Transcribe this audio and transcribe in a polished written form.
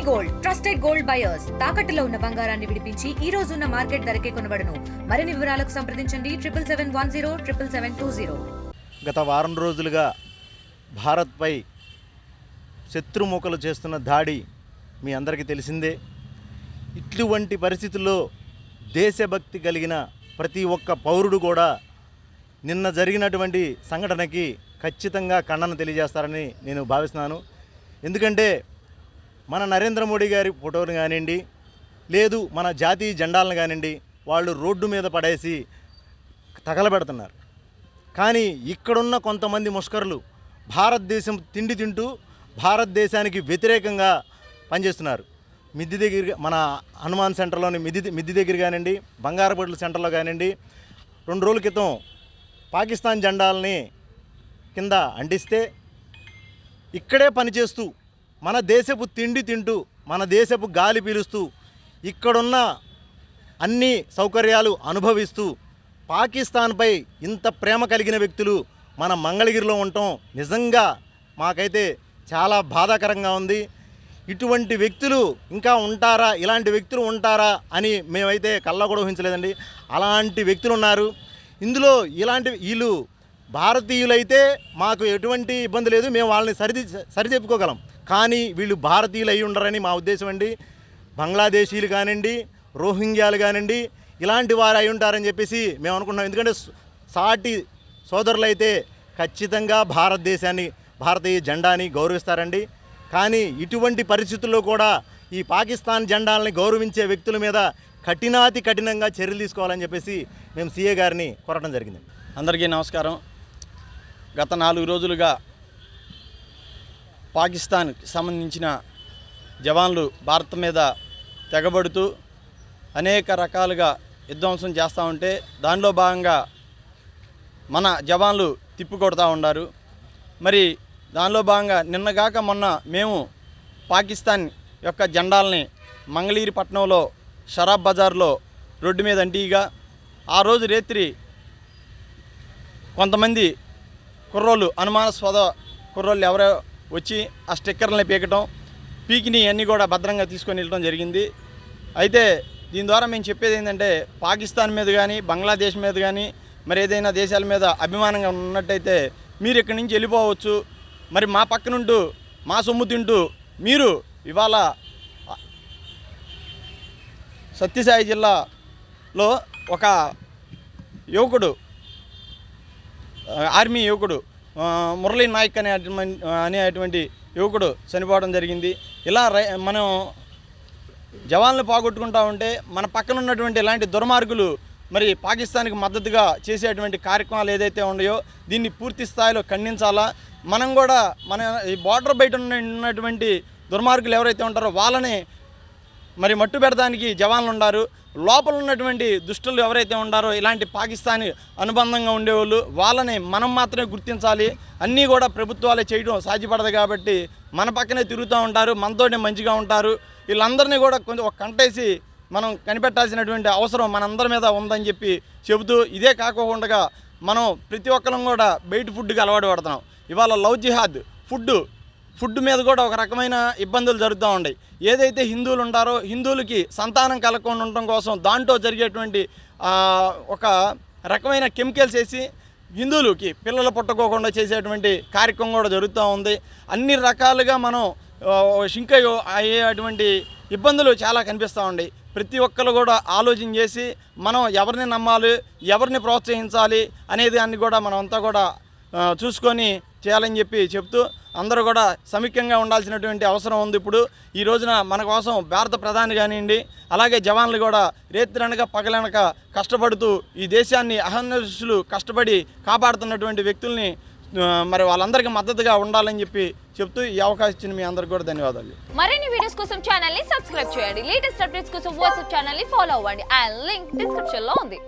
Gold trusted gold buyers తాకట్టులో ఉన్న బంగారాన్ని విడిపించి ఈ రోజు ఉన్న మార్కెట్ ధరకే కొనబడును. మరిన్ని వివరాలకు సంప్రదించండి 7771077720. గత వారం రోజులుగా భారత్పై శత్రుముఖలు చేస్తున్న దాడి మీ అందరికీ తెలిసిందే. ఇటువంటి పరిస్థితుల్లో దేశభక్తి కలిగిన ప్రతి ఒక్క పౌరుడు కూడా నిన్న జరిగినటువంటి సంఘటనకి ఖచ్చితంగా ఖండన తెలియజేస్తారని నేను భావిస్తున్నాను. ఎందుకంటే మన నరేంద్ర మోడీ గారి ఫోటోను కానివ్వండి, లేదు మన జాతీయ జెండాలను కానివ్వండి, వాళ్ళు రోడ్డు మీద పడేసి తగలబెడుతున్నారు. కానీ ఇక్కడున్న కొంతమంది ముష్కరులు భారతదేశం తిండి తింటూ భారతదేశానికి వ్యతిరేకంగా పనిచేస్తున్నారు. మిద్ది దగ్గర మన హనుమాన్ సెంటర్లోని మిద్ది దగ్గర కానివ్వండి, బంగారపొట్ల సెంటర్లో కానివ్వండి, 2 రోజుల క్రితం పాకిస్తాన్ జెండాలని కింద అంటిస్తే ఇక్కడే పనిచేస్తూ మన దేశపు తిండి తింటూ మన దేశపు గాలి పీలుస్తూ ఇక్కడున్న అన్ని సౌకర్యాలు అనుభవిస్తూ పాకిస్తాన్పై ఇంత ప్రేమ కలిగిన వ్యక్తులు మన మంగళగిరిలో ఉండటం నిజంగా మాకైతే చాలా బాధాకరంగా ఉంది. ఇటువంటి వ్యక్తులు ఇంకా ఉంటారా, ఇలాంటి వ్యక్తులు ఉంటారా అని మేమైతే కళ్ళ కూడా ఊహించలేదండి. అలాంటి వ్యక్తులు ఉన్నారు ఇందులో. వీళ్ళు భారతీయులైతే మాకు ఎటువంటి ఇబ్బంది లేదు, మేము వాళ్ళని సరిచెప్పుకోగలం. కానీ వీళ్ళు భారతీయులు అయి ఉండరని మా ఉద్దేశం అండి. బంగ్లాదేశీలు కానివ్వండి, రోహింగ్యాలు కానివ్వండి, ఇలాంటి వారు అయి ఉంటారని చెప్పేసి మేము అనుకుంటున్నాం. ఎందుకంటే సాటి సోదరులైతే ఖచ్చితంగా భారతీయ జెండాని గౌరవిస్తారండి. కానీ ఇటువంటి పరిస్థితుల్లో కూడా ఈ పాకిస్తాన్ జెండాలని గౌరవించే వ్యక్తుల మీద కఠినంగా చర్యలు తీసుకోవాలని చెప్పేసి మేము సీఏ గారిని కోరడం జరిగింది. అందరికీ నమస్కారం. గత 4 రోజులుగా పాకిస్తాన్కి సంబంధించిన జవాన్లు భారత్ మీద తెగబడుతూ అనేక రకాలుగా విధ్వంసం చేస్తూ ఉంటే దానిలో భాగంగా మన జవాన్లు తిప్పికొడతా ఉన్నారు. మరి దానిలో భాగంగా నిన్నగాక మొన్న మేము పాకిస్తాన్ యొక్క జెండాలని మంగళగిరి పట్టణంలో షరాబ్ బజార్లో రోడ్డు మీద అంటీగా ఆ రోజు రాత్రి కొంతమంది కుర్రోళ్ళు, అనుమానాస్పద కుర్రోళ్ళు ఎవరో వచ్చి ఆ స్టిక్కర్లని పీకిని అన్నీ కూడా భద్రంగా తీసుకొని వెళ్ళడం జరిగింది. అయితే దీని ద్వారా మేము చెప్పేది ఏంటంటే పాకిస్తాన్ మీద కానీ బంగ్లాదేశ్ మీద కానీ మరి ఏదైనా దేశాల మీద అభిమానంగా ఉన్నట్టయితే మీరు ఇక్కడి నుంచి వెళ్ళిపోవచ్చు. మరి మా పక్కనుంటూ మా సొమ్ము తింటూ మీరు ఇవాళ సత్యసాయి జిల్లాలో ఒక యువకుడు, ఆర్మీ యువకుడు మురళీ నాయక్ అనేటువంటి యువకుడు చనిపోవడం జరిగింది. ఇలా మనం జవాన్లు పోగొట్టుకుంటా ఉంటే మన పక్కన ఉన్నటువంటి ఇలాంటి దుర్మార్గులు మరి పాకిస్తాన్కి మద్దతుగా చేసేటువంటి కార్యక్రమాలు ఏదైతే ఉన్నాయో దీన్ని పూర్తి స్థాయిలో ఖండించాలా. మనం కూడా మన ఈ బార్డర్ బయట ఉన్నటువంటి దుర్మార్గులు ఎవరైతే ఉంటారో వాళ్ళని మరి మట్టు పెడడానికి జవాన్లు ఉన్నారు. లోపల ఉన్నటువంటి దుష్టులు ఎవరైతే ఉన్నారో ఇలాంటి పాకిస్తాన్ అనుబంధంగా ఉండేవాళ్ళు వాళ్ళని మనం మాత్రమే గుర్తించాలి. అన్నీ కూడా ప్రభుత్వాలే చేయడం సాధ్యపడదు కాబట్టి మన పక్కనే తిరుగుతూ ఉంటారు, మనతోనే మంచిగా ఉంటారు. వీళ్ళందరినీ కూడా కొంచెం ఒక కంటేసి మనం కనిపెట్టాల్సినటువంటి అవసరం మనందరి మీద ఉందని చెప్పి చెబుతూ, ఇదే కాకుండా మనం ప్రతి ఒక్కరం కూడా బయట ఫుడ్కి అలవాటు పడుతున్నాం. ఇవాళ లవ్ జిహాద్ ఫుడ్ మీద కూడా ఒక రకమైన ఇబ్బందులు జరుగుతూ ఉన్నాయి. ఏదైతే హిందువులు ఉంటారో హిందువులకి సంతానం కలగకుండా ఉండటం కోసం దాంట్లో జరిగేటువంటి ఒక రకమైన కెమికల్స్ వేసి హిందువులకి పిల్లలు పుట్టుకోకుండా చేసేటువంటి కార్యక్రమం కూడా జరుగుతూ ఉంది. అన్ని రకాలుగా మనం షింక్ అయ్యేటువంటి ఇబ్బందులు చాలా కనిపిస్తూ ఉన్నాయి. ప్రతి ఒక్కరు కూడా ఆలోచన చేసి మనం ఎవరిని నమ్మాలి, ఎవరిని ప్రోత్సహించాలి అనేది దాన్ని కూడా మనం అంతా కూడా చూసుకొని చేయాలని చెప్పి చెప్తూ అందరూ కూడా సమైక్యంగా ఉండాల్సినటువంటి అవసరం ఉంది. ఇప్పుడు ఈ రోజున మన కోసం భారత ప్రధాని కానివ్వండి, అలాగే జవాన్లు కూడా రేత్రనక పగలనక కష్టపడుతూ ఈ దేశాన్ని అహర్నిశలు కష్టపడి కాపాడుతున్నటువంటి వ్యక్తుల్ని మరి వాళ్ళందరికీ మద్దతుగా ఉండాలని చెప్పి చెప్తూ ఈ అవకాశం ఇచ్చిన మీ అందరికీ కూడా ధన్యవాదాలు. మరిన్ని వీడియోస్ కోసం ఛానల్ ని సబ్స్క్రైబ్ చేయండి. లేటెస్ట్ అప్డేట్స్ కోసం వాట్సాప్ ఛానల్ ని ఫాలో అవ్వండి. ఆ లింక్ డిస్క్రిప్షన్ లో ఉంది.